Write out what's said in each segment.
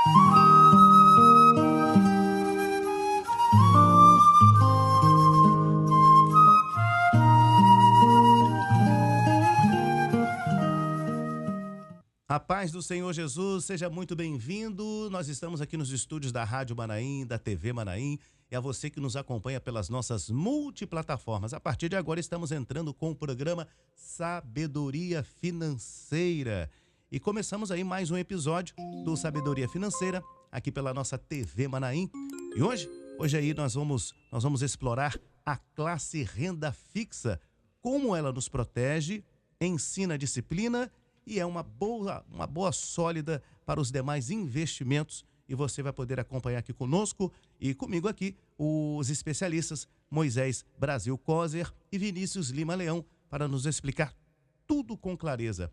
A paz do Senhor Jesus, seja muito bem-vindo. Nós estamos aqui nos estúdios da Rádio Manaim, da TV Manaim. E a você que nos acompanha pelas nossas multiplataformas. A partir de agora estamos entrando com o programa Sabedoria Financeira. E começamos aí mais um episódio do Sabedoria Financeira, aqui pela nossa TV Manaim. E hoje aí nós vamos explorar a classe renda fixa, como ela nos protege, ensina disciplina e é uma boa sólida para os demais investimentos. E você vai poder acompanhar aqui conosco e comigo aqui os especialistas Moisés Brasil Coser e Vinícius Lima Leão para nos explicar tudo com clareza.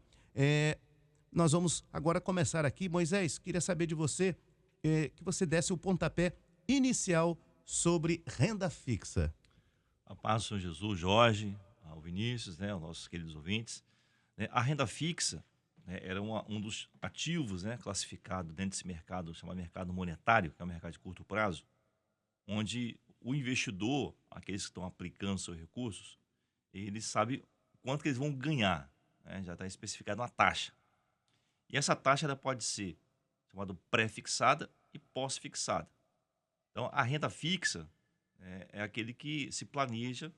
Nós vamos agora começar aqui. Moisés, queria saber de você que você desse o pontapé inicial sobre renda fixa. A paz do Senhor Jesus, Jorge, ao Vinícius, os nossos queridos ouvintes. A renda fixa era um dos ativos classificados dentro desse mercado, chamado mercado monetário, que é um mercado de curto prazo, onde o investidor, aqueles que estão aplicando seus recursos, eles sabem quanto que eles vão ganhar, já está especificado uma taxa. E essa taxa ela pode ser chamada pré-fixada e pós-fixada. Então, a renda fixa é aquele que se planeja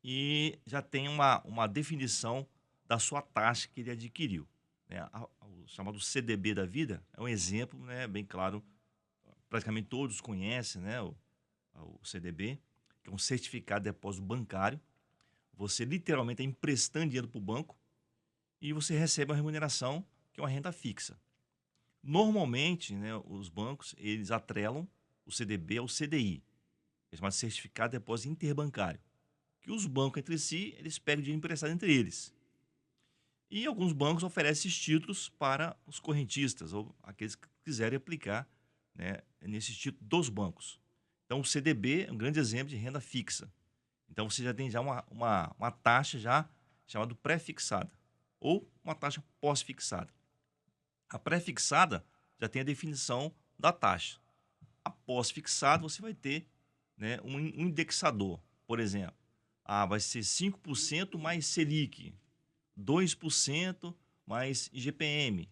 e já tem uma definição da sua taxa que ele adquiriu. O chamado CDB da vida é um exemplo bem claro, praticamente todos conhecem o CDB, que é um certificado de depósito bancário. Você literalmente está emprestando dinheiro para o banco e você recebe uma remuneração que é uma renda fixa. Normalmente, os bancos eles atrelam o CDB ao CDI, que é chamado certificado de depósito interbancário, que os bancos entre si eles pegam dinheiro emprestado entre eles. E alguns bancos oferecem esses títulos para os correntistas ou aqueles que quiserem aplicar nesse título dos bancos. Então, o CDB é um grande exemplo de renda fixa. Então, você já tem uma taxa já chamada pré-fixada ou uma taxa pós-fixada. A pré-fixada já tem a definição da taxa. A pós-fixada, você vai ter um indexador. Por exemplo, vai ser 5% mais Selic, 2% mais IGPM,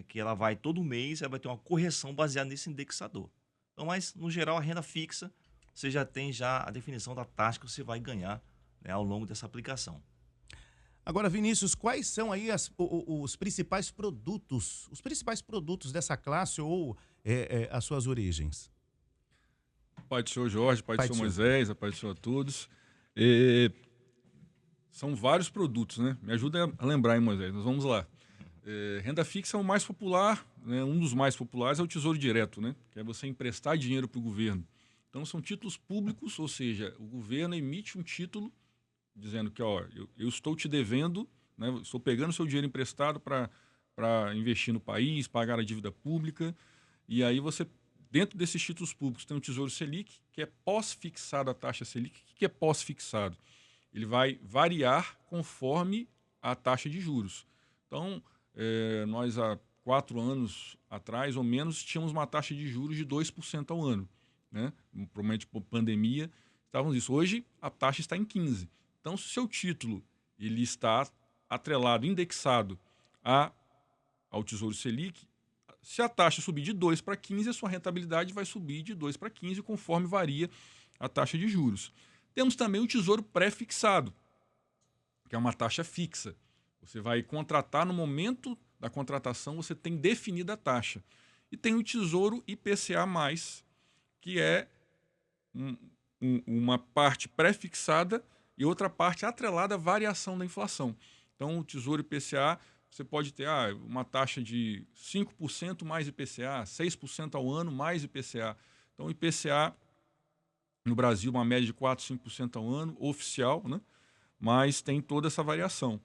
que ela vai todo mês, ela vai ter uma correção baseada nesse indexador. Então, mas no geral a renda fixa, você já tem a definição da taxa que você vai ganhar ao longo dessa aplicação. Agora, Vinícius, quais são aí os principais produtos, dessa classe ou as suas origens? Pai do Senhor Jorge, Pai do Senhor Moisés, a Pai do Senhor a todos. São vários produtos, Me ajuda a lembrar, hein, Moisés? Nós vamos lá. Renda fixa é o mais popular, um dos mais populares é o Tesouro Direto, Que é você emprestar dinheiro para o governo. Então, são títulos públicos, ou seja, o governo emite um título dizendo que, eu estou te devendo, estou pegando seu dinheiro emprestado para investir no país, pagar a dívida pública, e aí você, dentro desses títulos públicos, tem o Tesouro Selic, que é pós-fixado a taxa Selic. O que é pós-fixado? Ele vai variar conforme a taxa de juros. Então, nós há 4 anos atrás, ou menos, tínhamos uma taxa de juros de 2% ao ano. Provavelmente por pandemia, estávamos isso. Hoje, a taxa está em 15%. Então, se o seu título ele está atrelado, indexado ao Tesouro Selic, se a taxa subir de 2 para 15, a sua rentabilidade vai subir de 2 para 15, conforme varia a taxa de juros. Temos também o Tesouro Pré-fixado, que é uma taxa fixa. Você vai contratar, no momento da contratação, você tem definida a taxa. E tem o Tesouro IPCA+, que é uma parte pré-fixada e outra parte atrelada à variação da inflação. Então, o Tesouro IPCA, você pode ter uma taxa de 5% mais IPCA, 6% ao ano mais IPCA. Então, o IPCA, no Brasil, uma média de 4%, 5% ao ano, oficial, mas tem toda essa variação.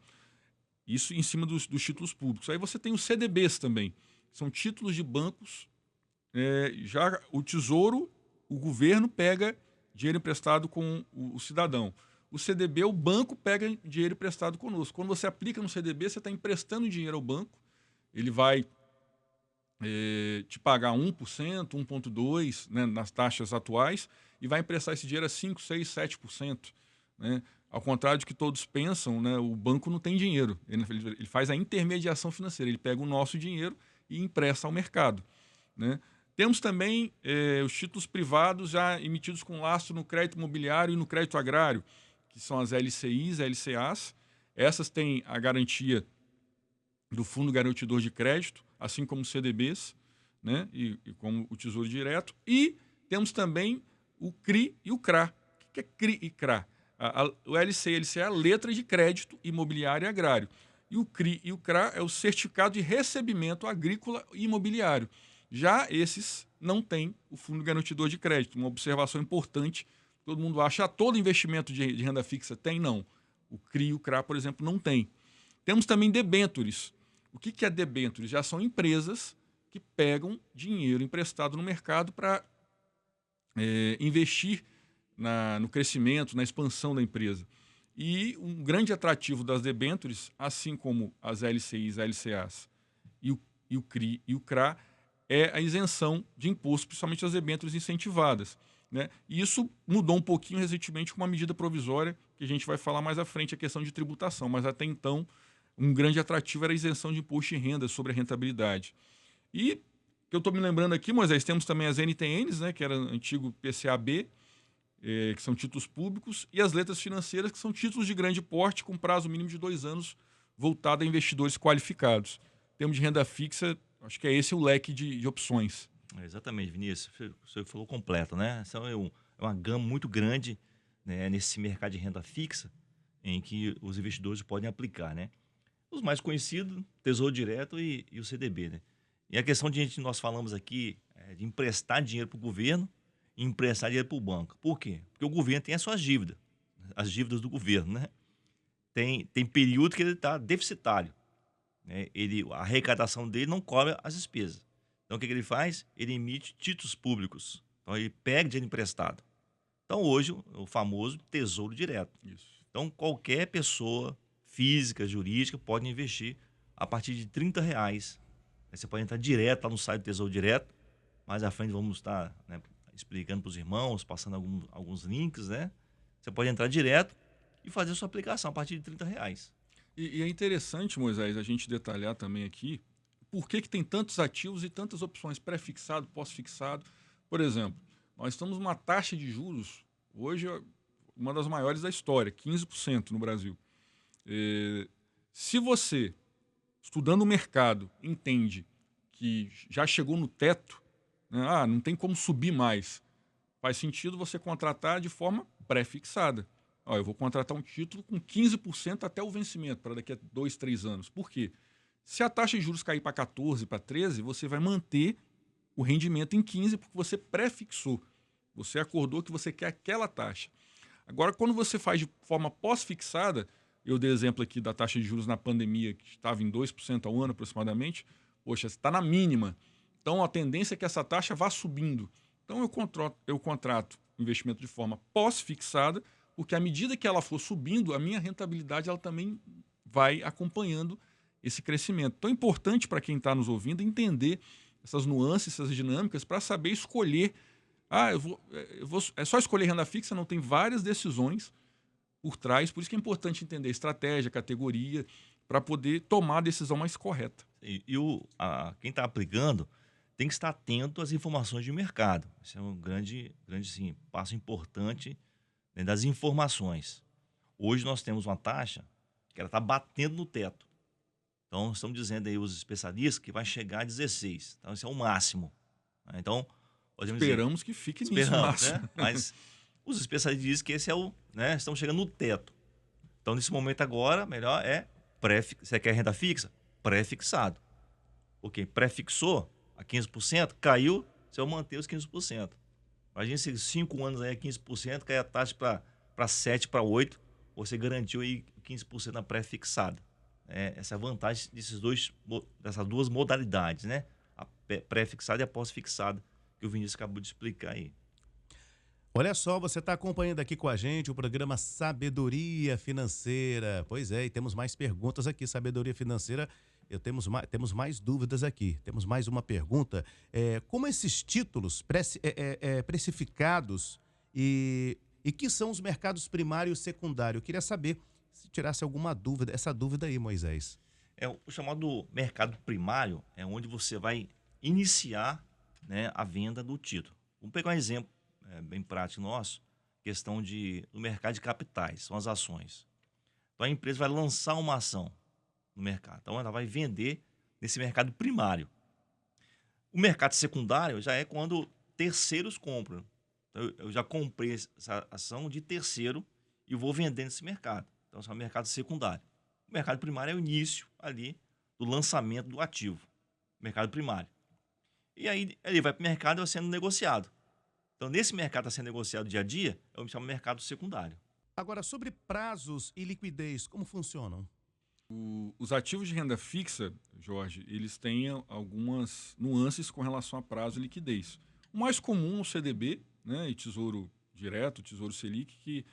Isso em cima dos títulos públicos. Aí você tem os CDBs também, são títulos de bancos. Já o Tesouro, o governo pega dinheiro emprestado com o cidadão. O CDB, o banco pega dinheiro emprestado conosco. Quando você aplica no CDB, você está emprestando dinheiro ao banco, ele vai te pagar 1%, 1,2%, né, nas taxas atuais, e vai emprestar esse dinheiro a 5%, 6%, 7%. Né? Ao contrário do que todos pensam, né, o banco não tem dinheiro. Ele faz a intermediação financeira, ele pega o nosso dinheiro e empresta ao mercado. Né? Temos também os títulos privados já emitidos com lastro no crédito imobiliário e no crédito agrário, que são as LCIs, LCAs. Essas têm a garantia do Fundo Garantidor de Crédito, assim como os CDBs, né? e como o Tesouro Direto. E temos também o CRI e o CRA. O que é CRI e CRA? O LC e LCA é a letra de crédito imobiliário e agrário. E o CRI e o CRA é o certificado de recebimento agrícola e imobiliário. Já esses não têm o Fundo Garantidor de Crédito. Uma observação importante, todo mundo acha, todo investimento de renda fixa tem? Não. O CRI e o CRA, por exemplo, não tem. Temos também debêntures. O que é debêntures? Já são empresas que pegam dinheiro emprestado no mercado para investir no crescimento, na expansão da empresa. E um grande atrativo das debêntures, assim como as LCIs, LCAs e o CRI e o CRA, é a isenção de imposto, principalmente as debêntures incentivadas. Né? E isso mudou um pouquinho recentemente com uma medida provisória, que a gente vai falar mais à frente, a questão de tributação, mas até então um grande atrativo era a isenção de imposto de renda sobre a rentabilidade. E, que eu estou me lembrando aqui, Moisés, temos também as NTNs, né, que era antigo PCAB, que são títulos públicos, e as letras financeiras, que são títulos de grande porte com prazo mínimo de 2 anos, voltado a investidores qualificados. Em termos de renda fixa, acho que é esse o leque de opções. Exatamente, Vinícius. Você falou completo, né? Então é uma gama muito grande, né, nesse mercado de renda fixa em que os investidores podem aplicar, né? Os mais conhecidos, Tesouro Direto e o CDB, né? E a questão de nós falamos aqui de emprestar dinheiro para o governo e emprestar dinheiro para o banco. Por quê? Porque o governo tem as suas dívidas, as dívidas do governo, né? Tem período que ele está deficitário, né? A arrecadação dele não cobre as despesas. Então, o que ele faz? Ele emite títulos públicos. Então, ele pega dinheiro emprestado. Então, hoje, o famoso Tesouro Direto. Isso. Então, qualquer pessoa física, jurídica, pode investir a partir de R$30. Você pode entrar direto lá no site do Tesouro Direto. Mais à frente vamos estar, né, explicando para os irmãos, passando alguns links, né? Você pode entrar direto e fazer a sua aplicação a partir de R$30. E é interessante, Moisés, a gente detalhar também aqui por que tem tantos ativos e tantas opções pré-fixado, pós-fixado. Por exemplo, nós estamos numa taxa de juros, hoje, uma das maiores da história, 15% no Brasil. Se você, estudando o mercado, entende que já chegou no teto, né, não tem como subir mais, faz sentido você contratar de forma pré-fixada. Eu vou contratar um título com 15% até o vencimento, para daqui a 2, 3 anos. Por quê? Se a taxa de juros cair para 14, para 13, você vai manter o rendimento em 15, porque você pré-fixou. Você acordou que você quer aquela taxa. Agora, quando você faz de forma pós-fixada, eu dei exemplo aqui da taxa de juros na pandemia, que estava em 2% ao ano aproximadamente, poxa, está na mínima. Então, a tendência é que essa taxa vá subindo. Então, eu contrato investimento de forma pós-fixada, porque à medida que ela for subindo, a minha rentabilidade ela também vai acompanhando esse crescimento. Então é importante para quem está nos ouvindo entender essas nuances, essas dinâmicas, para saber escolher. É só escolher renda fixa, não, tem várias decisões por trás, por isso que é importante entender estratégia, categoria, para poder tomar a decisão mais correta. Quem está aplicando tem que estar atento às informações de mercado. Isso é um grande sim, passo importante, né, das informações. Hoje nós temos uma taxa que ela está batendo no teto. Então, estamos dizendo aí os especialistas que vai chegar a 16. Então, esse é o máximo. Então, esperamos que fique nisso, máximo. Né? Mas os especialistas dizem que esse é né, estamos chegando no teto. Então, nesse momento agora, melhor é você quer renda fixa? Pré-fixado. Ok, pré-fixou a 15%, caiu, você vai manter os 15%. Imagina se 5 anos aí é 15%, cai a taxa para 7, para 8, você garantiu aí 15% na pré-fixada. Essa é a vantagem dessas duas modalidades, né? A pré-fixada e a pós-fixada, que o Vinícius acabou de explicar aí. Olha só, você está acompanhando aqui com a gente o programa Sabedoria Financeira. Pois é, e temos mais perguntas aqui. Sabedoria Financeira Temos mais dúvidas aqui. Temos mais uma pergunta. Como esses títulos precificados e que são os mercados primário e secundário? Eu queria saber se tirasse alguma dúvida, essa dúvida aí, Moisés. O chamado mercado primário é onde você vai iniciar, né, a venda do título. Vamos pegar um exemplo bem prático nosso, questão do mercado de capitais, são as ações. Então a empresa vai lançar uma ação no mercado, então ela vai vender nesse mercado primário. O mercado secundário já é quando terceiros compram. Então eu já comprei essa ação de terceiro e vou vender nesse mercado. Então esse é o mercado secundário. O mercado primário é o início ali do lançamento do ativo, mercado primário. E aí ele vai para o mercado e vai sendo negociado. Então, nesse mercado está sendo negociado dia a dia, eu me chamo mercado secundário. Agora, sobre prazos e liquidez, como funcionam? Os ativos de renda fixa, Jorge, eles têm algumas nuances com relação a prazo e liquidez. O mais comum é o CDB, né, e Tesouro Direto, Tesouro Selic, que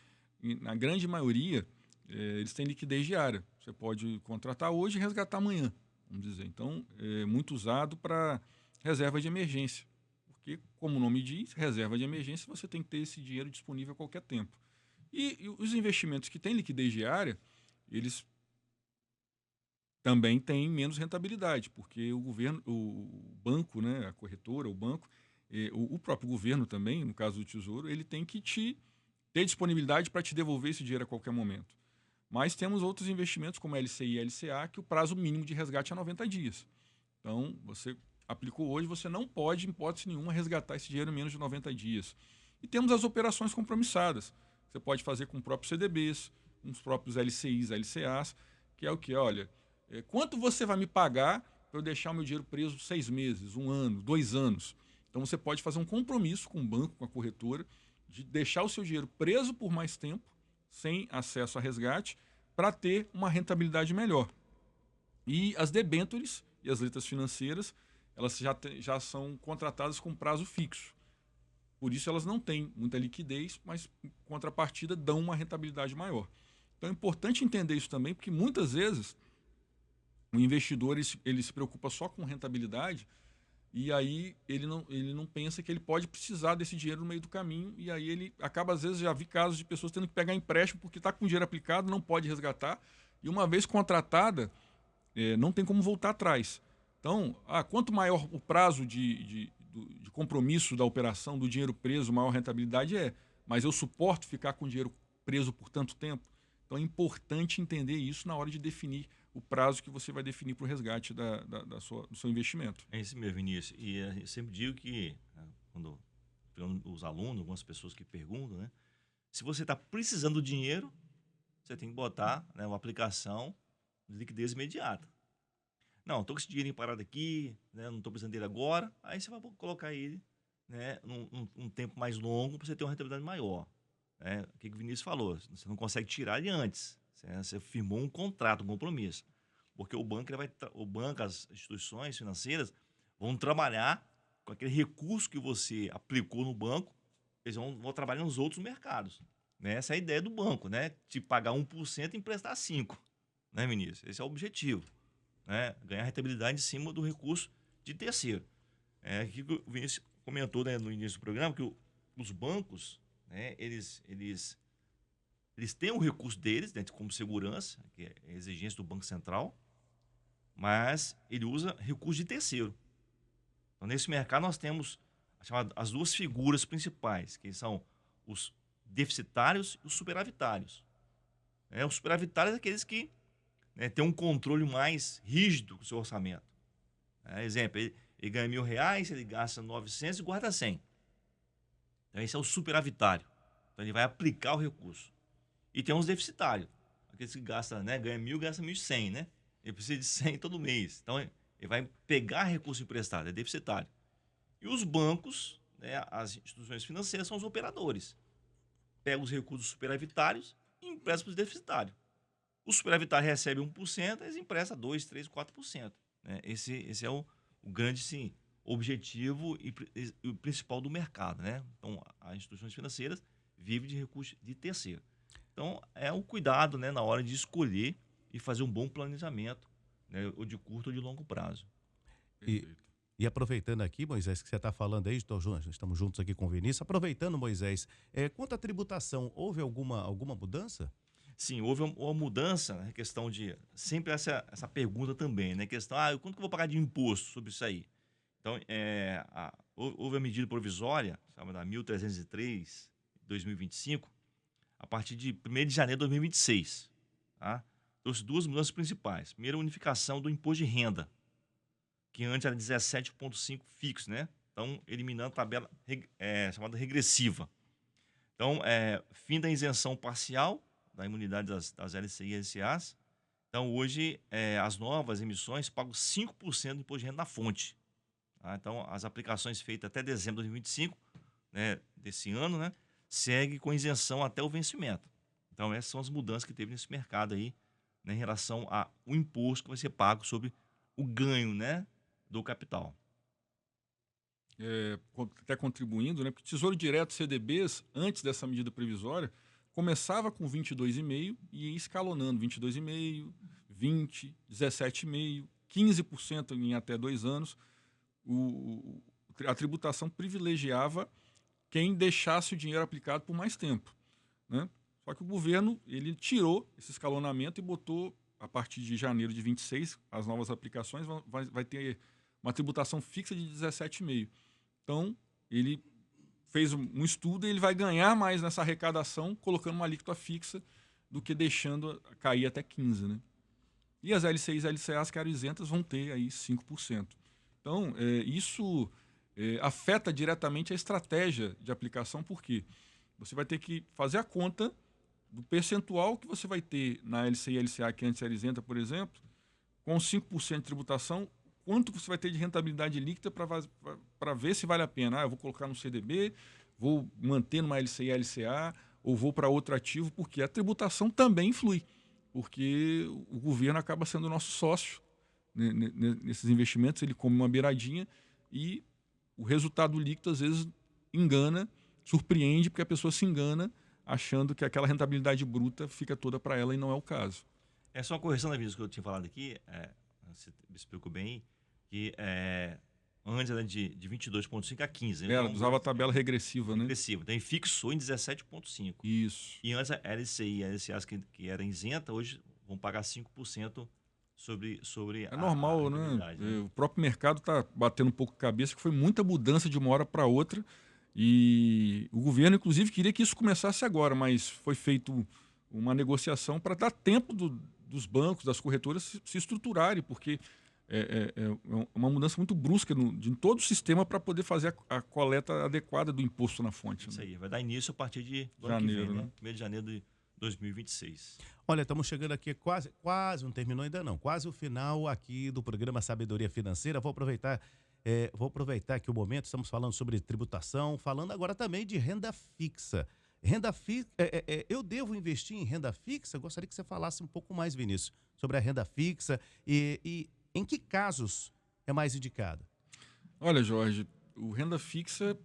na grande maioria eles têm liquidez diária. Você pode contratar hoje e resgatar amanhã, vamos dizer. Então, é muito usado para reserva de emergência. Porque, como o nome diz, reserva de emergência, você tem que ter esse dinheiro disponível a qualquer tempo. E os investimentos que têm liquidez diária, eles também têm menos rentabilidade, porque o governo, o banco, né, a corretora, o banco, o próprio governo também, no caso do Tesouro, ele tem que ter disponibilidade para te devolver esse dinheiro a qualquer momento. Mas temos outros investimentos, como LCI e LCA, que o prazo mínimo de resgate é 90 dias. Então, você aplicou hoje, você não pode, em hipótese nenhuma, resgatar esse dinheiro em menos de 90 dias. E temos as operações compromissadas. Você pode fazer com os próprios CDBs, com os próprios LCIs, LCAs, que é o que? Olha, quanto você vai me pagar para eu deixar o meu dinheiro preso 6 meses, 1 ano, 2 anos? Então, você pode fazer um compromisso com o banco, com a corretora, de deixar o seu dinheiro preso por mais tempo, sem acesso a resgate, para ter uma rentabilidade melhor. E as debêntures e as letras financeiras, elas já são contratadas com prazo fixo. Por isso elas não têm muita liquidez, mas em contrapartida dão uma rentabilidade maior. Então é importante entender isso também, porque muitas vezes o investidor ele se preocupa só com rentabilidade e aí ele não pensa que ele pode precisar desse dinheiro no meio do caminho e aí ele acaba, às vezes, já vi casos de pessoas tendo que pegar empréstimo porque está com dinheiro aplicado, não pode resgatar e uma vez contratada, não tem como voltar atrás. Então, quanto maior o prazo de compromisso da operação, do dinheiro preso, maior a rentabilidade é. Mas eu suporto ficar com o dinheiro preso por tanto tempo? Então é importante entender isso na hora de definir o prazo que você vai definir para o resgate do seu investimento. É isso mesmo, Vinícius. E eu sempre digo que, quando os alunos, algumas pessoas que perguntam, né? Se você está precisando do dinheiro, você tem que botar, né, uma aplicação de liquidez imediata. Não, estou com esse dinheirinho parado aqui, né, não estou precisando dele agora. Aí você vai colocar ele, né, num tempo mais longo para você ter uma rentabilidade maior. Né? O que o Vinícius falou, você não consegue tirar ele antes. Você firmou um contrato, um compromisso. Porque o banco, as instituições financeiras vão trabalhar com aquele recurso que você aplicou no banco, eles vão trabalhar nos outros mercados. Né? Essa é a ideia do banco, né? Te pagar 1% e emprestar 5%. Né, Vinícius? Esse é o objetivo. Né? Ganhar rentabilidade em cima do recurso de terceiro. Aqui o Vinícius comentou, né, no início do programa que os bancos, né, eles têm o recurso deles, né, como segurança, que é a exigência do Banco Central, mas ele usa recurso de terceiro. Então, nesse mercado, nós temos as duas figuras principais, que são os deficitários e os superavitários. Os superavitários são aqueles que, né, tem um controle mais rígido do seu orçamento. Exemplo, ele ganha R$1.000, ele gasta 900 e guarda 100. Então, esse é o superavitário. Então, ele vai aplicar o recurso. E tem uns deficitários, aqueles que gastam, né, ganha 1.000, gasta 1.100, né? Ele precisa de 100 todo mês. Então, ele vai pegar recurso emprestado, é deficitário. E os bancos, né, as instituições financeiras, são os operadores. Pega os recursos superavitários e empresta para os deficitários. O superavitário recebe 1%, eles emprestam 2%, 3%, 4%. Né? Esse é o grande, sim, objetivo e o principal do mercado. Né? Então, as instituições financeiras vivem de recursos de terceiro. Então, é um cuidado, né, na hora de escolher e fazer um bom planejamento né, ou de curto ou de longo prazo. Perfeito. E aproveitando aqui, Moisés, que você está falando aí, estamos juntos aqui com o Vinícius. Aproveitando, Moisés, quanto à tributação, houve alguma mudança? Sim, houve uma mudança na questão de. Sempre essa pergunta também, né? Questão, quanto que eu vou pagar de imposto sobre isso aí? Então, houve a medida provisória, sabe, da 1303, 2025, a partir de 1º de janeiro de 2026. Tá? Trouxe duas mudanças principais. Primeiro, a unificação do imposto de renda, que antes era 17,5 fixo, né? Então, eliminando a tabela chamada regressiva. Então, fim da isenção parcial da imunidade das LCI e LCAs. Então, hoje, as novas emissões pagam 5% do imposto de renda na fonte. Tá? Então, as aplicações feitas até dezembro de 2025, né, desse ano, né, segue com isenção até o vencimento. Então, essas são as mudanças que teve nesse mercado aí, né, em relação ao imposto que vai ser pago sobre o ganho, né, do capital. Até contribuindo, né? Porque Tesouro Direto, CDBs, antes dessa medida previsória, começava com 22,5% e ia escalonando 22,5%, 20%, 17,5%, 15% em até 2 anos. A tributação privilegiava quem deixasse o dinheiro aplicado por mais tempo, né? Só que o governo ele tirou esse escalonamento e botou, a partir de janeiro de 26, as novas aplicações vai ter uma tributação fixa de 17,5%. Então, ele fez um estudo e ele vai ganhar mais nessa arrecadação colocando uma alíquota fixa do que deixando cair até 15%, né? E as LCIs e LCAs que eram isentas vão ter aí 5%. Então, isso afeta diretamente a estratégia de aplicação, porque você vai ter que fazer a conta do percentual que você vai ter na LCI e LCA, que antes era isenta, por exemplo, com 5% de tributação, quanto você vai ter de rentabilidade líquida para ver se vale a pena. Eu vou colocar no CDB, vou manter numa LCI, LCA, ou vou para outro ativo, porque a tributação também influi, porque o governo acaba sendo nosso sócio nesses investimentos, ele come uma beiradinha e o resultado líquido às vezes engana, surpreende, porque a pessoa se engana achando que aquela rentabilidade bruta fica toda para ela e não é o caso. É só uma correção da vez que eu tinha falado aqui, você me explicou bem, que antes era de 22,5 a 15. Ela usava a tabela regressiva, né? Regressiva. Então, fixou em 17,5. Isso. E antes a LCI e a LCAs que era isenta, hoje vão pagar 5% sobre É normal, né? O próprio mercado está batendo um pouco a cabeça, que foi muita mudança de uma hora para outra. E o governo, inclusive, queria que isso começasse agora, mas foi feito uma negociação para dar tempo dos bancos, das corretoras se estruturarem, porque é uma mudança muito brusca de todo o sistema para poder fazer a coleta adequada do imposto na fonte. Isso né? aí, vai dar início a partir de janeiro, ano que vem, né? 1º de janeiro de 2026. Olha, estamos chegando aqui quase, não terminou ainda não, quase o final aqui do programa Sabedoria Financeira. Vou aproveitar que o momento, estamos falando sobre tributação, falando agora também de renda fixa. Renda fixa, eu devo investir em renda fixa? Gostaria que você falasse um pouco mais, Vinícius, sobre a renda fixa e em que casos é mais indicado? Olha, Jorge, o renda fixa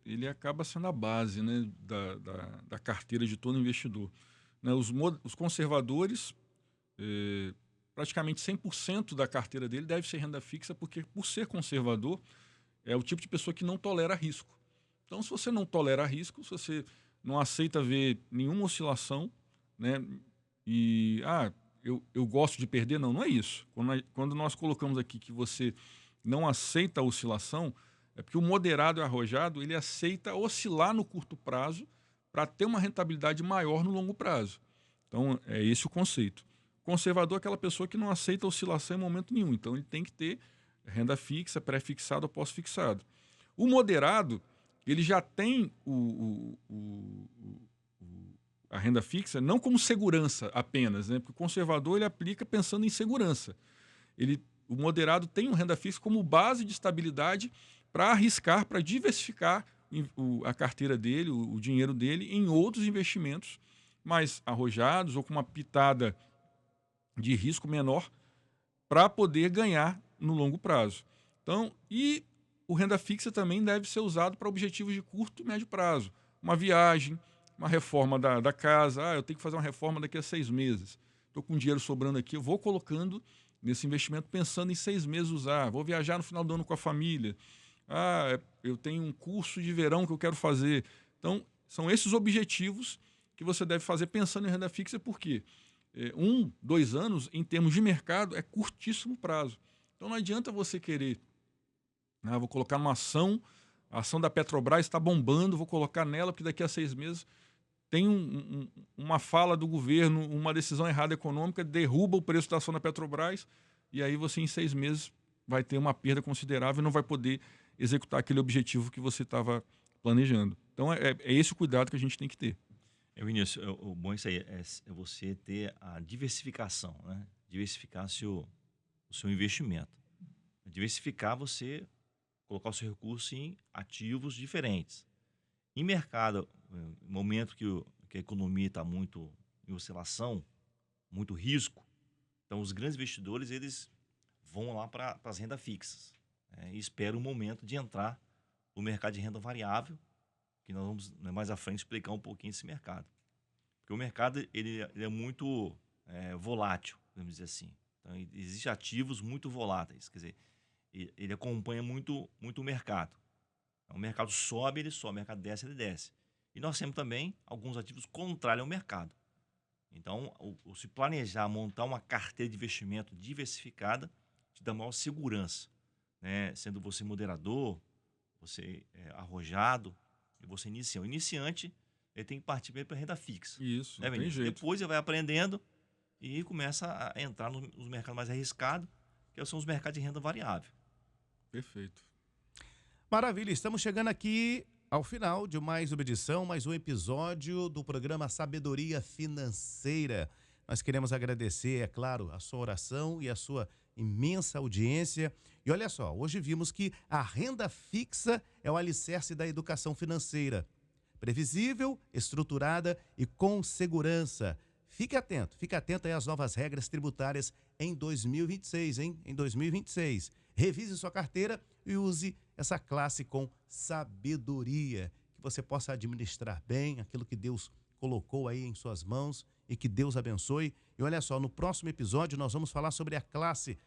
ele acaba sendo a base, né, da carteira de todo investidor. Né, os conservadores, praticamente 100% da carteira dele deve ser renda fixa, porque por ser conservador, é o tipo de pessoa que não tolera risco. Então, se você não tolera risco, se você não aceita ver nenhuma oscilação, né, e eu gosto de perder, não é isso. Quando nós colocamos aqui que você não aceita a oscilação, é porque o moderado e arrojado ele aceita oscilar no curto prazo para ter uma rentabilidade maior no longo prazo. Então, é esse o conceito. Conservador é aquela pessoa que não aceita oscilação em momento nenhum. Então, ele tem que ter renda fixa, pré-fixado ou pós-fixado. O moderado, ele já tem a renda fixa não como segurança apenas, né? Porque o conservador ele aplica pensando em segurança. O moderado tem uma renda fixa como base de estabilidade para arriscar, para diversificar a carteira dele, o dinheiro dele, em outros investimentos mais arrojados ou com uma pitada de risco menor para poder ganhar no longo prazo. Então, e o renda fixa também deve ser usado para objetivos de curto e médio prazo. Uma viagem, uma reforma da casa. Eu tenho que fazer uma reforma daqui a 6 meses. Estou com dinheiro sobrando aqui, eu vou colocando nesse investimento pensando em 6 meses usar. Vou viajar no final do ano com a família. Eu tenho um curso de verão que eu quero fazer. Então, são esses objetivos que você deve fazer pensando em renda fixa, porque 2 anos, em termos de mercado, é curtíssimo prazo. Então, não adianta você querer, vou colocar numa ação, a ação da Petrobras está bombando, vou colocar nela, porque daqui a 6 meses tem uma fala do governo, uma decisão errada econômica, derruba o preço da ação da Petrobras, e aí você, em 6 meses, vai ter uma perda considerável e não vai poder executar aquele objetivo que você estava planejando. Então, é esse o cuidado que a gente tem que ter. Vinícius, o bom isso aí é você ter a diversificação, né? Diversificar o seu investimento. Diversificar, você colocar o seu recurso em ativos diferentes. Em mercado, no momento que a economia está muito em oscilação, muito risco, então os grandes investidores eles vão lá para as rendas fixas, né? E esperam o momento de entrar no mercado de renda variável, que nós vamos mais à frente explicar um pouquinho esse mercado. Porque o mercado ele é muito volátil, vamos dizer assim. Então, existem ativos muito voláteis, quer dizer, ele acompanha muito o mercado. O mercado sobe, ele sobe, o mercado desce, ele desce. E nós temos também alguns ativos contrários ao mercado. Então, se planejar, montar uma carteira de investimento diversificada, te dá maior segurança, né? Sendo você moderador, você arrojado e você iniciante. O iniciante, ele tem que partir para a renda fixa. Isso, né, não tem jeito. Depois ele vai aprendendo e começa a entrar nos mercados mais arriscados, que são os mercados de renda variável. Perfeito. Maravilha, estamos chegando aqui ao final de mais uma edição, mais um episódio do programa Sabedoria Financeira. Nós queremos agradecer, é claro, a sua oração e a sua imensa audiência. E olha só, hoje vimos que a renda fixa é o alicerce da educação financeira. Previsível, estruturada e com segurança. Fique atento aí às novas regras tributárias em 2026, hein? Em 2026. Revise sua carteira e use essa classe com sabedoria, que você possa administrar bem aquilo que Deus colocou aí em suas mãos e que Deus abençoe. E olha só, no próximo episódio nós vamos falar sobre a classe,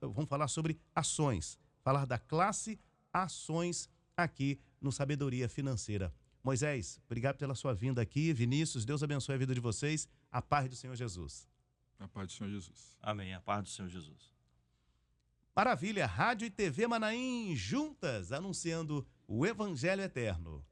vamos falar sobre ações, falar da classe ações aqui no Sabedoria Financeira. Moisés, obrigado pela sua vinda aqui. Vinícius, Deus abençoe a vida de vocês. A paz do Senhor Jesus. A paz do Senhor Jesus. Amém. A paz do Senhor Jesus. Maravilha, Rádio e TV Manaim juntas, anunciando o Evangelho Eterno.